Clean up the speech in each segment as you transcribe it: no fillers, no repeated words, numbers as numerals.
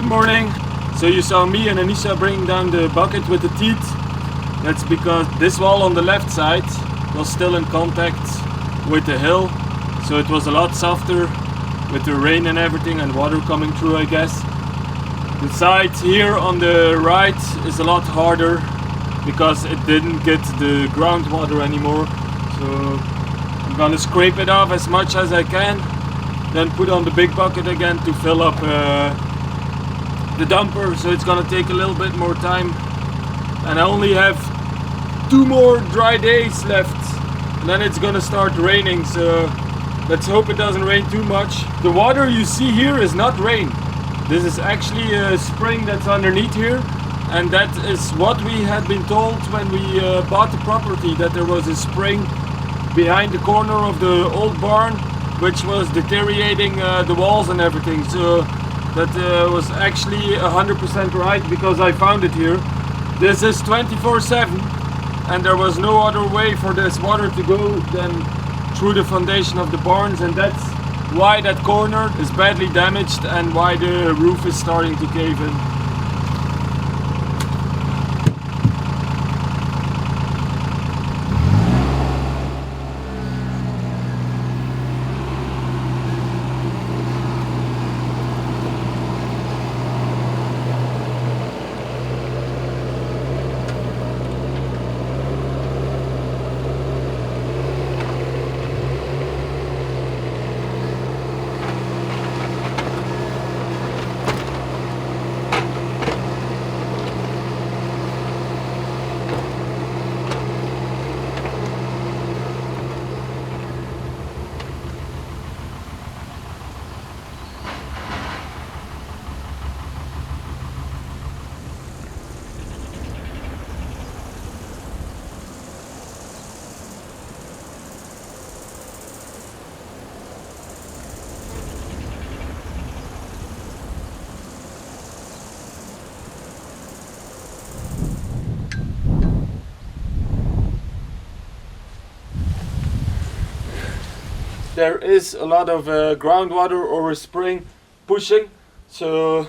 Good morning. So you saw me and Anisha bringing down the bucket with the teeth. That's because this wall on the left side was still in contact with the hill, so it was a lot softer with the rain and everything and water coming through, I guess. The side here on the right is a lot harder because it didn't get the groundwater anymore. So I'm gonna scrape it off as much as I can, then put on the big bucket again to fill up the dumper. So it's gonna take a little bit more time, and I only have 2 more dry days left and then it's gonna start raining, so let's hope it doesn't rain too much. The water you see here is not rain. This is actually a spring that's underneath here, and that is what we had been told when we bought the property, that there was a spring behind the corner of the old barn which was deteriorating the walls and everything. So that was actually 100% right, because I found it here. This is 24/7 and there was no other way for this water to go than through the foundation of the barns, and that's why that corner is badly damaged and why the roof is starting to cave in. There is a lot of groundwater or a spring pushing, so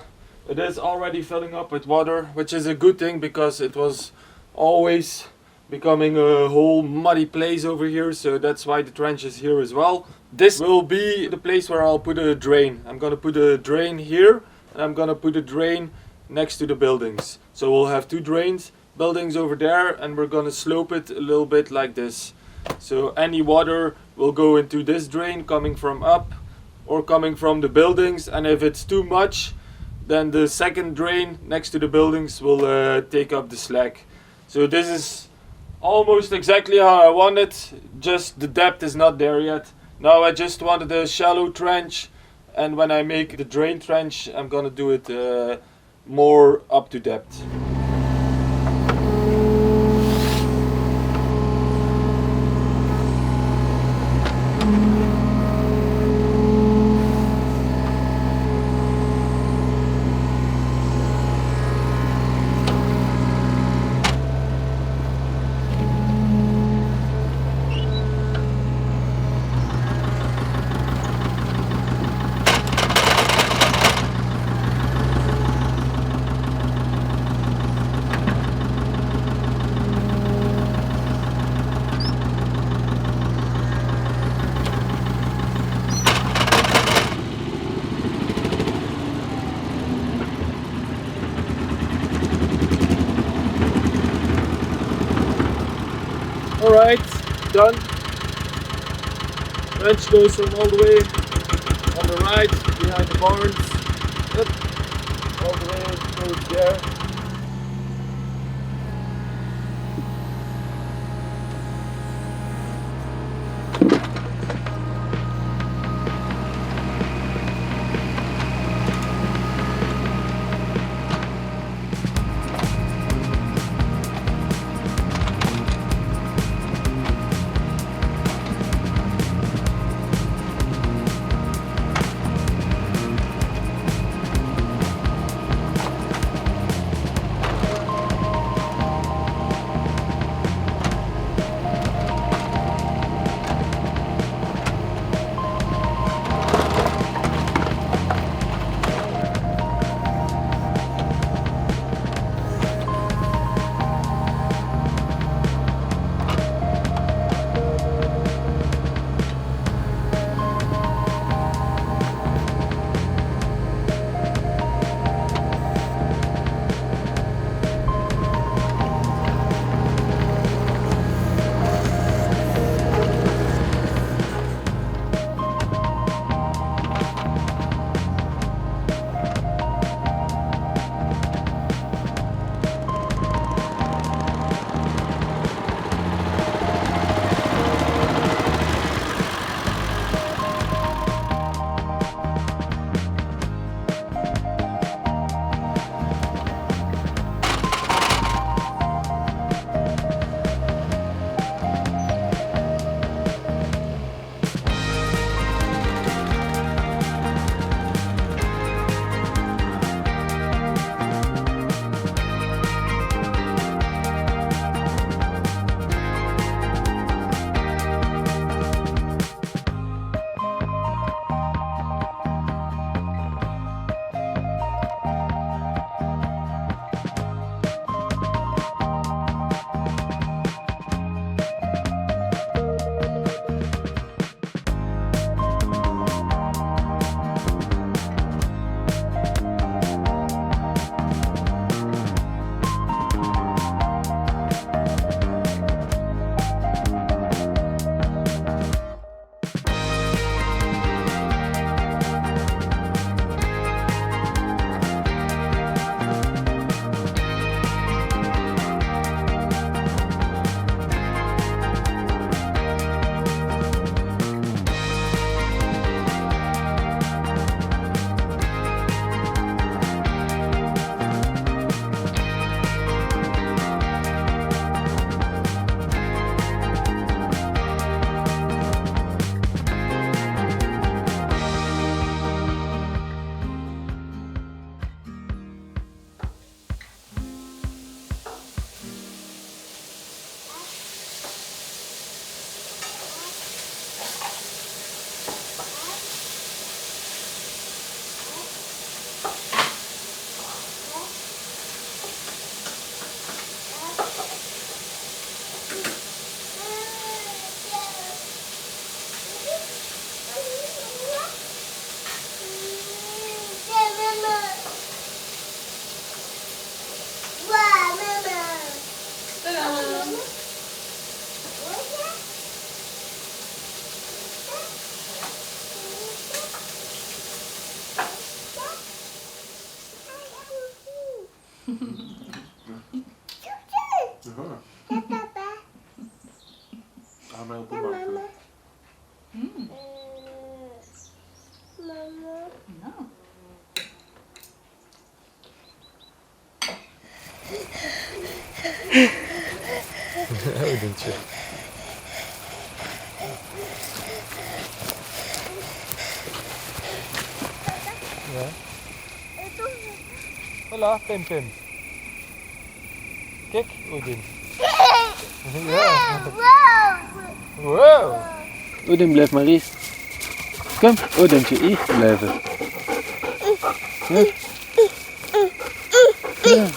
it is already filling up with water, which is a good thing because it was always becoming a whole muddy place over here, so that's why the trench is here as well. This will be the place where I'll put a drain. I'm gonna put a drain here and I'm gonna put a drain next to the buildings. So we'll have 2 drains, buildings over there, and we're gonna slope it a little bit like this. So any water will go into this drain coming from up or coming from the buildings, and if it's too much, then the second drain next to the buildings will take up the slack. So this is almost exactly how I want it, just the depth is not there yet. Now I just wanted a shallow trench, and when I make the drain trench I'm gonna do it more up to depth. Alright, done. Trench goes from all the way on the right, behind the barns, up, all the way towards there. Odintje. Ja. Voilà, Pim Pim. Kijk, Odin. Ja. Wow. Odin, blijf maar hier. Kom, Odintje, hier blijven. Ja. Ja.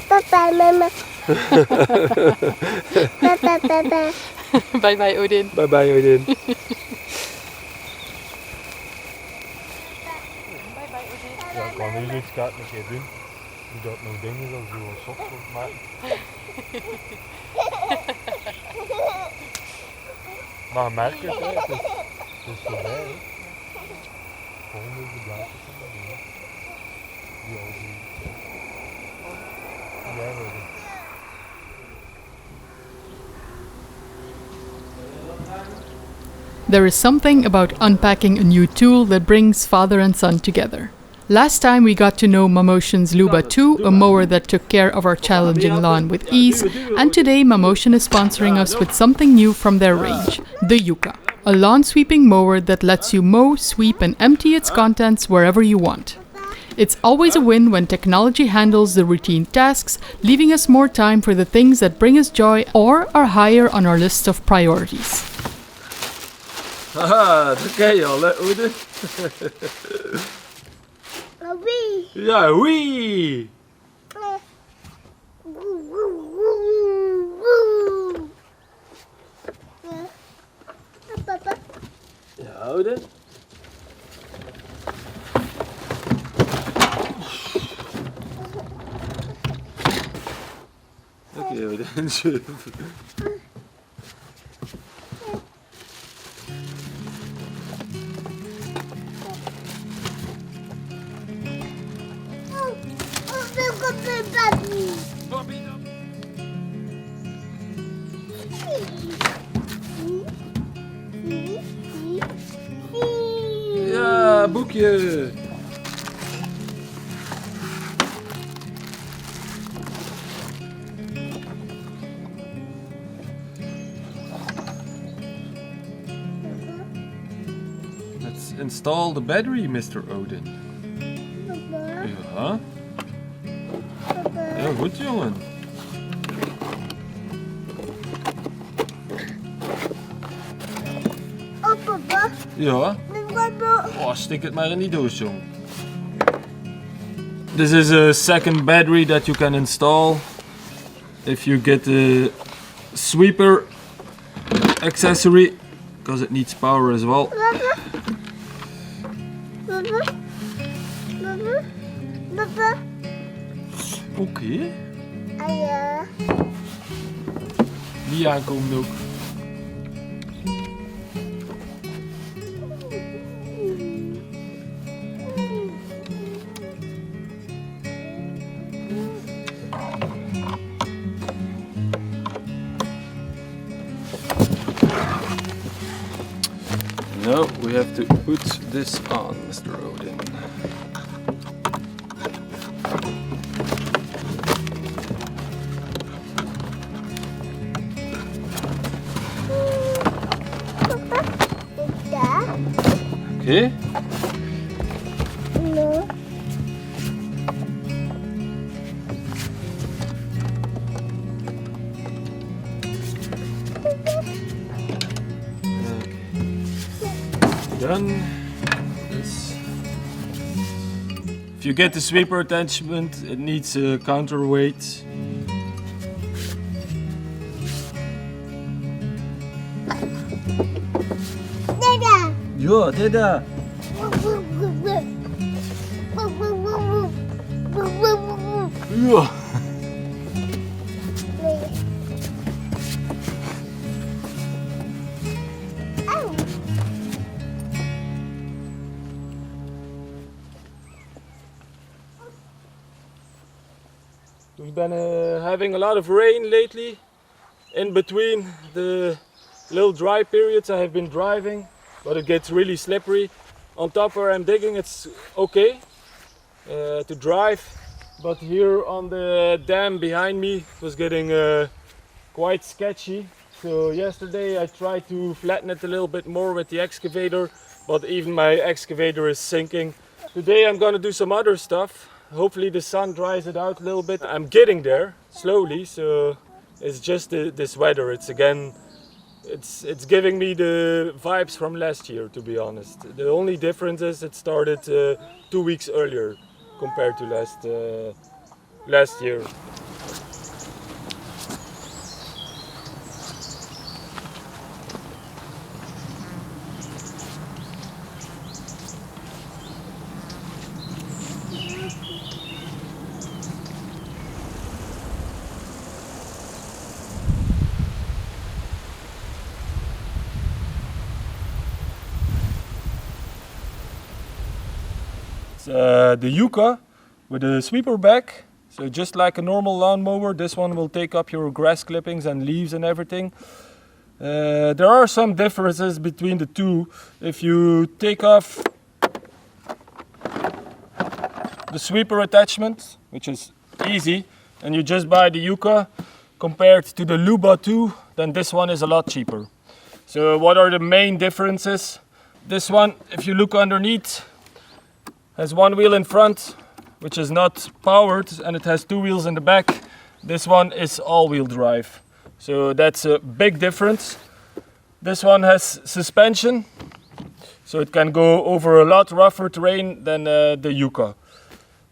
Papa, mama. Papa, papa. Bye bye Odin. Bye bye Odin. Ja, ik kan nu iets een keer doen. Die dat nog dingen zoals zo'n soks maken. Maar je merkt het, hè. Het is voorbij. Hè. Volgende is de blaadjes van de dingen. Die al zien. Ja, Odin. There is something about unpacking a new tool that brings father and son together. Last time we got to know Mammotion's Luba 2, a mower that took care of our challenging lawn with ease, and today Mammotion is sponsoring us with something new from their range, the Yuka, a lawn sweeping mower that lets you mow, sweep and empty its contents wherever you want. It's always a win when technology handles the routine tasks, leaving us more time for the things that bring us joy or are higher on our list of priorities. Haha, dat ken je al, hè, Odin? Wee. Ja, wee! Papa. Ja, Odin. Oké, Odin. Ja, boekje. Let's install the battery, Mr. Odin. Ja. Ja, goed jongen. Oh, papa. Ja. Oh, stik het maar in die doos, jong. This is a second battery that you can install if you get the sweeper accessory, because it needs power as well. Papa. Oké. Ja. Die aankomen ook. Now we have to put this on, Mr. Odin. Okay. No. Done. This. If you get the sweeper attachment, it needs a counterweight. Dada. Ja, dada. Ja. We've been having a lot of rain lately. In between the little dry periods I have been driving, but it gets really slippery. On top where I'm digging it's okay to drive, but here on the dam behind me it was getting quite sketchy. So yesterday I tried to flatten it a little bit more with the excavator, but even my excavator is sinking. Today I'm gonna do some other stuff. Hopefully the sun dries it out a little bit. I'm getting there slowly, so it's just this weather. It's again, it's giving me the vibes from last year, to be honest. The only difference is it started 2 weeks earlier compared to last year. The Yuka with a sweeper back, so just like a normal lawnmower, this one will take up your grass clippings and leaves and everything. There are some differences between the two. If you take off the sweeper attachment, which is easy, and you just buy the Yuka compared to the Luba 2, then this one is a lot cheaper. So what are the main differences? This one, if you look underneath, has one wheel in front, which is not powered, and it has 2 wheels in the back. This one is all-wheel drive, so that's a big difference. This one has suspension, so it can go over a lot rougher terrain than the Yuka.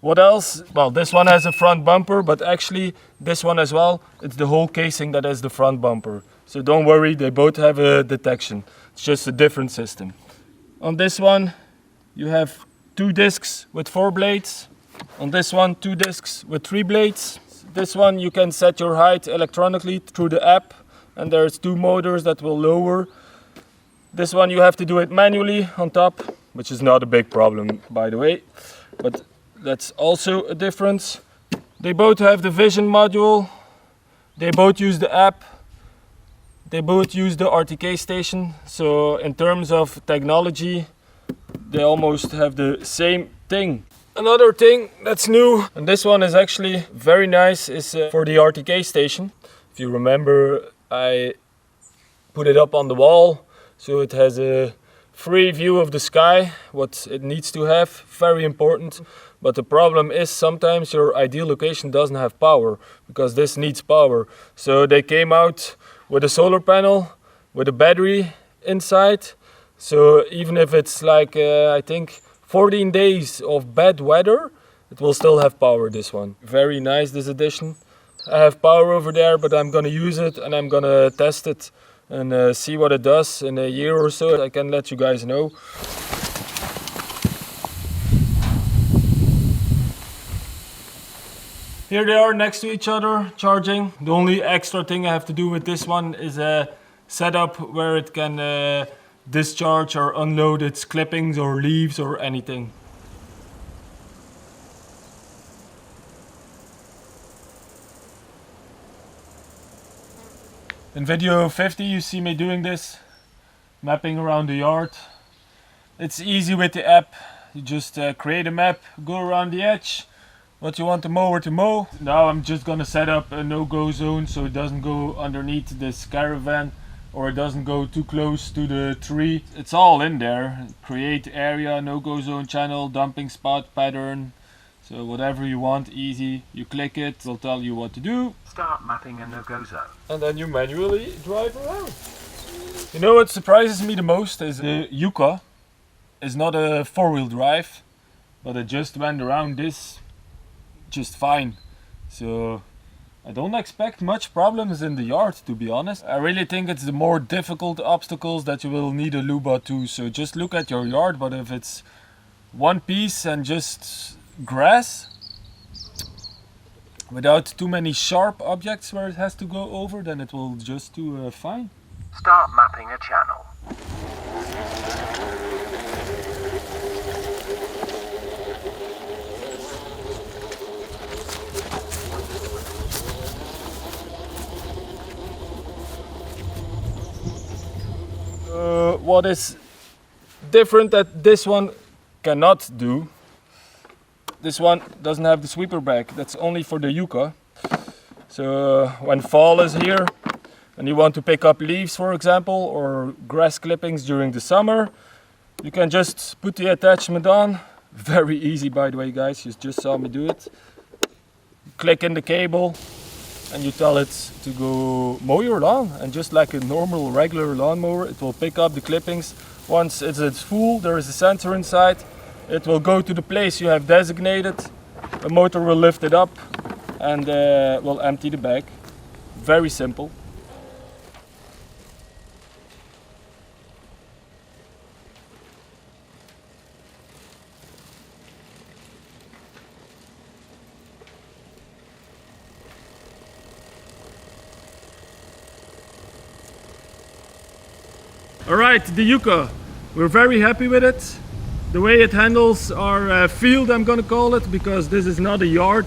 What else? Well, this one has a front bumper, but actually this one as well, it's the whole casing that has the front bumper. So don't worry, they both have a detection. It's just a different system. On this one, you have 2 discs with 4 blades. On this one, 2 discs with 3 blades. This one you can set your height electronically through the app, and there's 2 motors that will lower. This one you have to do it manually on top, which is not a big problem, by the way, but that's also a difference. They both have the vision module. They both use the app. They both use the RTK station. So in terms of technology, they almost have the same thing. Another thing that's new, and this one is actually very nice, is for the RTK station. If you remember, I put it up on the wall, so it has a free view of the sky, what it needs to have, very important. But the problem is sometimes your ideal location doesn't have power, because this needs power. So they came out with a solar panel, with a battery inside. So even if it's like, I think 14 days of bad weather, it will still have power, this one. Very nice, this edition. I have power over there, but I'm gonna use it and I'm gonna test it and see what it does in a year or so. I can let you guys know. Here they are next to each other, charging. The only extra thing I have to do with this one is set up where it can discharge or unload its clippings or leaves or anything. In video 50 you see me doing this, mapping around the yard. It's easy with the app. You just create a map, go around the edge, what you want the mower to mow. Now I'm just gonna set up a no-go zone so it doesn't go underneath this caravan or it doesn't go too close to the tree. It's all in there. Create area, no-go zone channel, dumping spot, pattern. So whatever you want, easy. You click it, it'll tell you what to do. Start mapping a no-go zone. And then you manually drive around. You know what surprises me the most is the Yuka is not a 4-wheel drive, but it just went around this just fine. So I don't expect much problems in the yard, to be honest. I really think it's the more difficult obstacles that you will need a Luba 2. So just look at your yard, but if it's one piece and just grass, without too many sharp objects where it has to go over, then it will just do fine. Start mapping a channel. What is different that this one cannot do, this one doesn't have the sweeper bag, that's only for the Yuka. So when fall is here and you want to pick up leaves, for example, or grass clippings during the summer, you can just put the attachment on. Very easy, by the way, guys, you just saw me do it. Click in the cable and you tell it to go mow your lawn, and just like a normal regular lawnmower, it will pick up the clippings. Once it's full, there is a sensor inside. It will go to the place you have designated. A motor will lift it up and will empty the bag. Very simple. Alright, the Yuka. We're very happy with it. The way it handles our field, I'm gonna call it, because this is not a yard,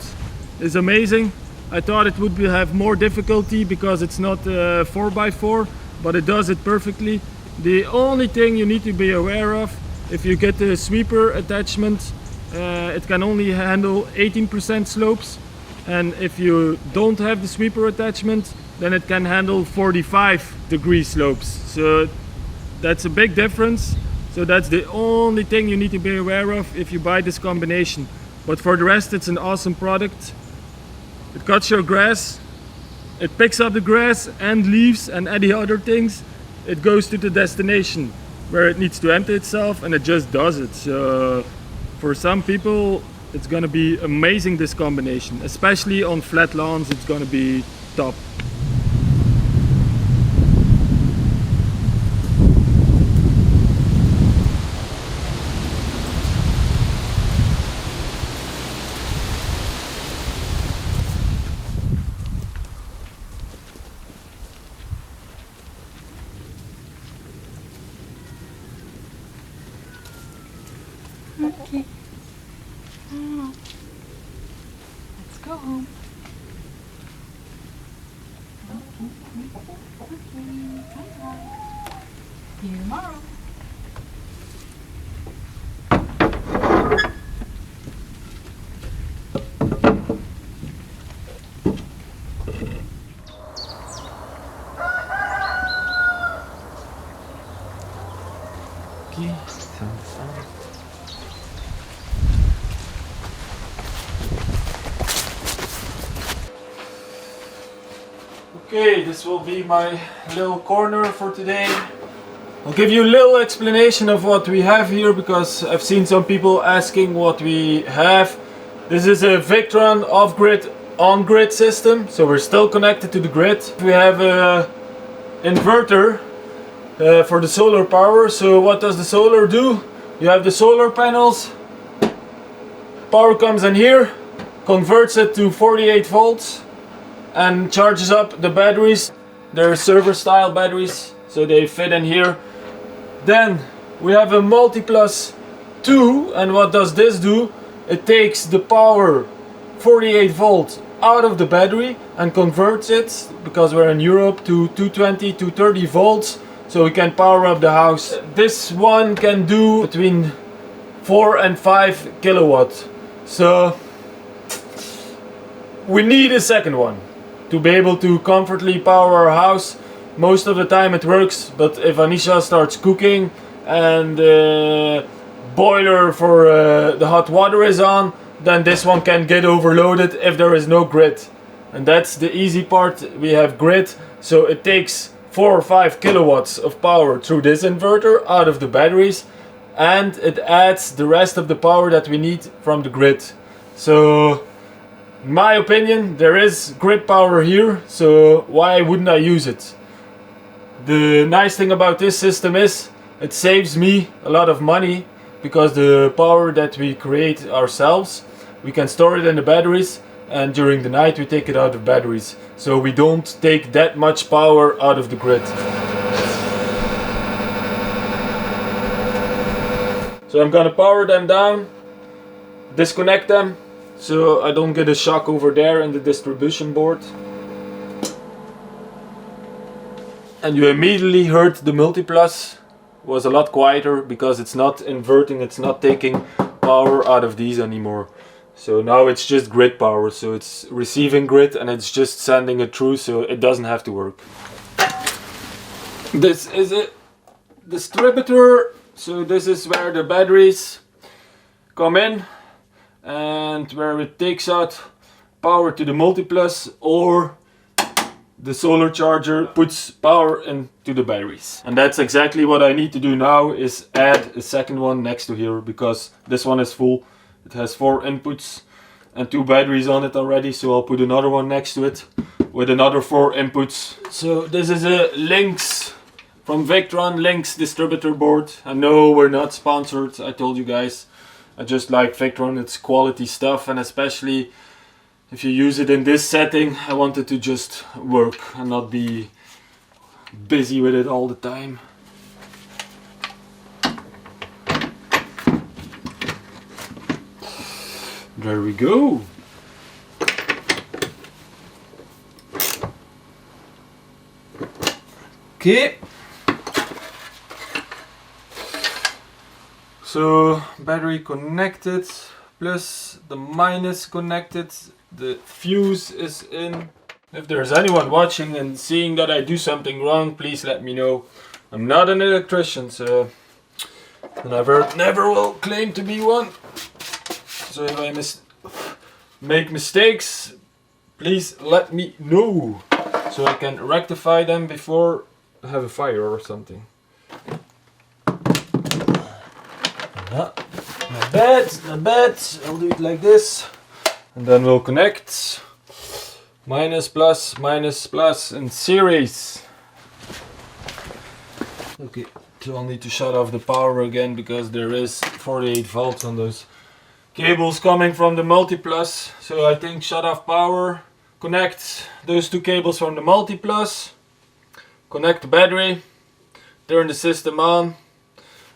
is amazing. I thought it would have more difficulty because it's not 4x4, but it does it perfectly. The only thing you need to be aware of, if you get the sweeper attachment, it can only handle 18% slopes, and if you don't have the sweeper attachment, then it can handle 45-degree slopes. So that's a big difference. So that's the only thing you need to be aware of if you buy this combination. But for the rest, it's an awesome product. It cuts your grass, it picks up the grass and leaves and any other things. It goes to the destination where it needs to empty itself, and it just does it. So for some people, it's gonna be amazing, this combination. Especially on flat lawns, it's gonna be top. Okay. Let's go home. See you tomorrow. Okay, this will be my little corner for today. I'll give you a little explanation of what we have here, because I've seen some people asking what we have. This is a Victron off-grid, on-grid system, so we're still connected to the grid. We have a inverter for the solar power. So what does the solar do? You have the solar panels, power comes in here, converts it to 48 volts and charges up the batteries. They're server style batteries, so they fit in here. Then we have a multi-plus 2, and what does this do? It takes the power 48 volts out of the battery and converts it, because we're in Europe, to 220, 230 volts, so we can power up the house. This one can do between 4 and 5 kilowatts. So we need a second one to be able to comfortably power our house. Most of the time it works, but if Anisha starts cooking and the boiler for the hot water is on, then this one can get overloaded if there is no grid. And that's the easy part. We have grid, so it takes 4 or 5 kilowatts of power through this inverter out of the batteries, and it adds the rest of the power that we need from the grid. So in my opinion, there is grid power here, so why wouldn't I use it? The nice thing about this system is it saves me a lot of money, because the power that we create ourselves, we can store it in the batteries, and during the night we take it out of batteries. So we don't take that much power out of the grid. So I'm gonna power them down, disconnect them, so I don't get a shock over there in the distribution board. and you immediately heard the multiplus was a lot quieter because it's not inverting, it's not taking power out of these anymore. So now it's just grid power, so it's receiving grid and it's just sending it through, so it doesn't have to work. This is a distributor, so this is where the batteries come in and where it takes out power to the multiplus, or the solar charger puts power into the batteries. And that's exactly what I need to do now, is add a second one next to here, because this one is full. It has 4 inputs and 2 batteries on it already, so I'll put another one next to it with another 4 inputs. So this is a Lynx from Victron, Lynx distributor board. I know we're not sponsored, I told you guys. I just like Victron, it's quality stuff, and especially if you use it in this setting, I want it to just work and not be busy with it all the time. There we go. Okay. So battery connected, plus the minus connected. The fuse is in. If there's anyone watching and seeing that I do something wrong, please let me know. I'm not an electrician, so never will claim to be one. So if I make mistakes, please let me know, so I can rectify them before I have a fire or something. My bed, I'll do it like this. And then we'll connect minus plus in series. Okay, so I'll need to shut off the power again because there is 48 volts on those cables coming from the multiplus. So I think shut off power, connect those 2 cables from the multiplus, connect the battery, turn the system on,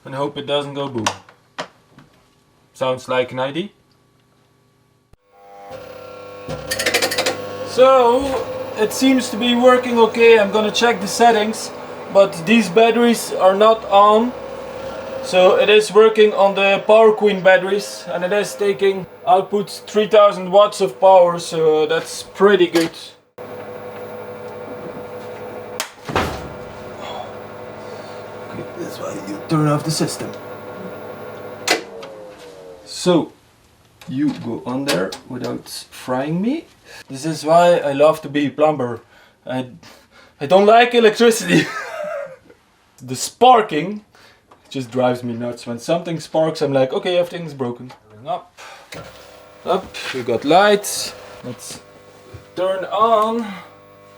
and hope it doesn't go boom. Sounds like an idea. So it seems to be working okay. I'm gonna check the settings, but these batteries are not on. So it is working on the Power Queen batteries, and it is taking output 3000 watts of power, so that's pretty good. Okay, that's why you turn off the system. So you go on there without frying me. This is why I love to be a plumber. I don't like electricity. The sparking just drives me nuts. When something sparks, I'm like, okay, everything's broken. Up, we got lights. Let's turn on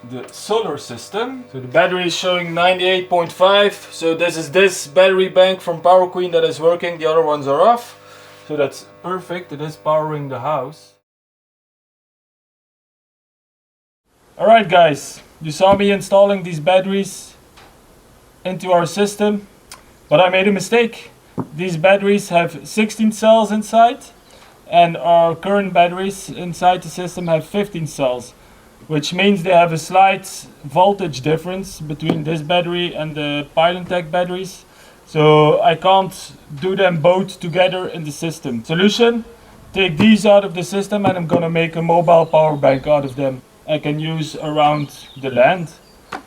the solar system. So the battery is showing 98.5. So this is this battery bank from Power Queen that is working. The other ones are off. So that's perfect. It is powering the house. Alright guys, you saw me installing these batteries into our system, but I made a mistake. These batteries have 16 cells inside, and our current batteries inside the system have 15 cells, which means they have a slight voltage difference between this battery and the Pylon-Tech batteries. So I can't do them both together in the system. Solution: take these out of the system and I'm gonna make a mobile power bank out of them. I can use around the land.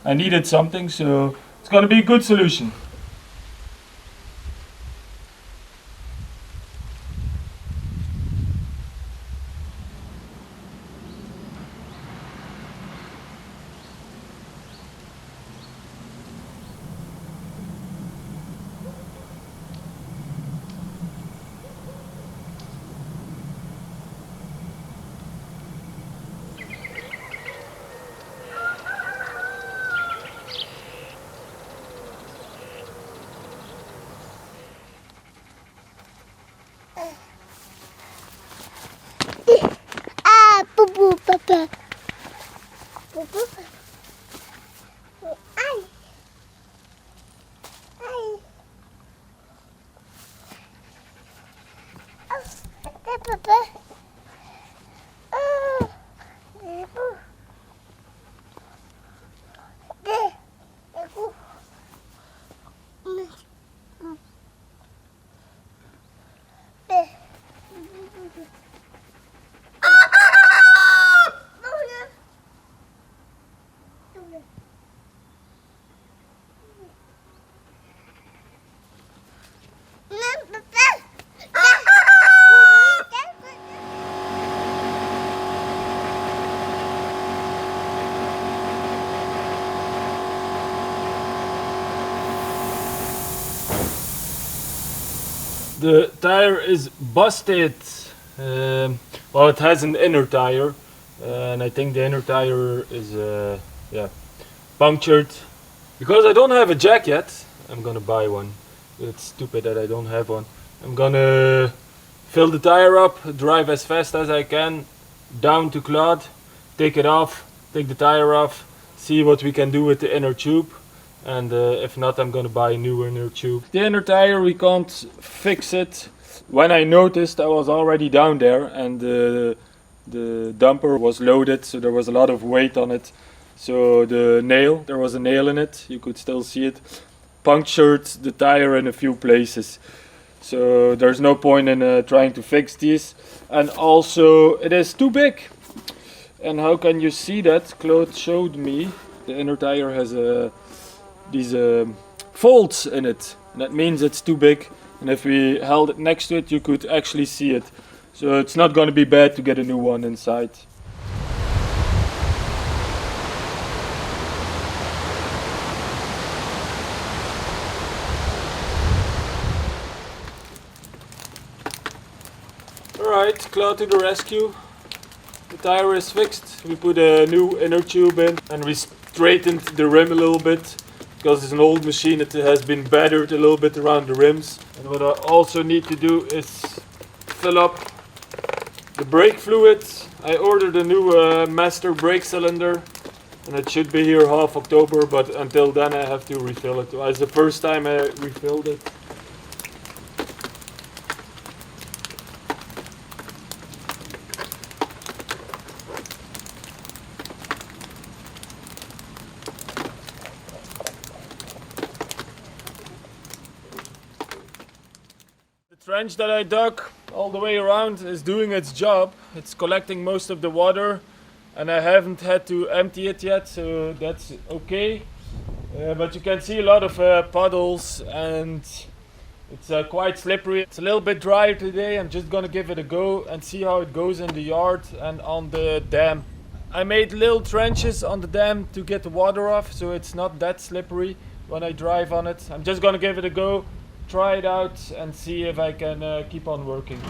I needed something, so it's gonna be a good solution. Papa. Papa. Ay. Ay. Oh, Papa. Oh. The tire is busted. Well, it has an inner tire, and I think the inner tire is punctured. Because I don't have a jack yet, I'm gonna buy one. It's stupid that I don't have one. I'm gonna fill the tire up, drive as fast as I can down to Claude, take it off, take the tire off, see what we can do with the inner tube, and if not, I'm gonna buy a new inner tube. The inner tire, we can't fix it. When I noticed, I was already down there, and the dumper was loaded, so there was a lot of weight on it. So there was a nail in it, you could still see it, punctured the tire in a few places. So there's no point in trying to fix these. And also it is too big. And how can you see that? Claude showed me the inner tire has these folds in it. And that means it's too big. And if we held it next to it, you could actually see it. So it's not going to be bad to get a new one inside. Alright, Claude to the rescue. The tire is fixed. We put a new inner tube in and we straightened the rim a little bit because it's an old machine. It has been battered a little bit around the rims. And what I also need to do is fill up the brake fluid. I ordered a new master brake cylinder and it should be here half October, but until then I have to refill it. It's the first time I refilled it. The trench that I dug all the way around is doing its job. It's collecting most of the water and I haven't had to empty it yet, so that's okay. But you can see a lot of puddles and it's quite slippery. It's a little bit drier today. I'm just gonna give it a go and see how it goes in the yard and on the dam. I made little trenches on the dam to get the water off, so it's not that slippery when I drive on it. I'm just gonna give it a go, try it out and see if I can keep on working.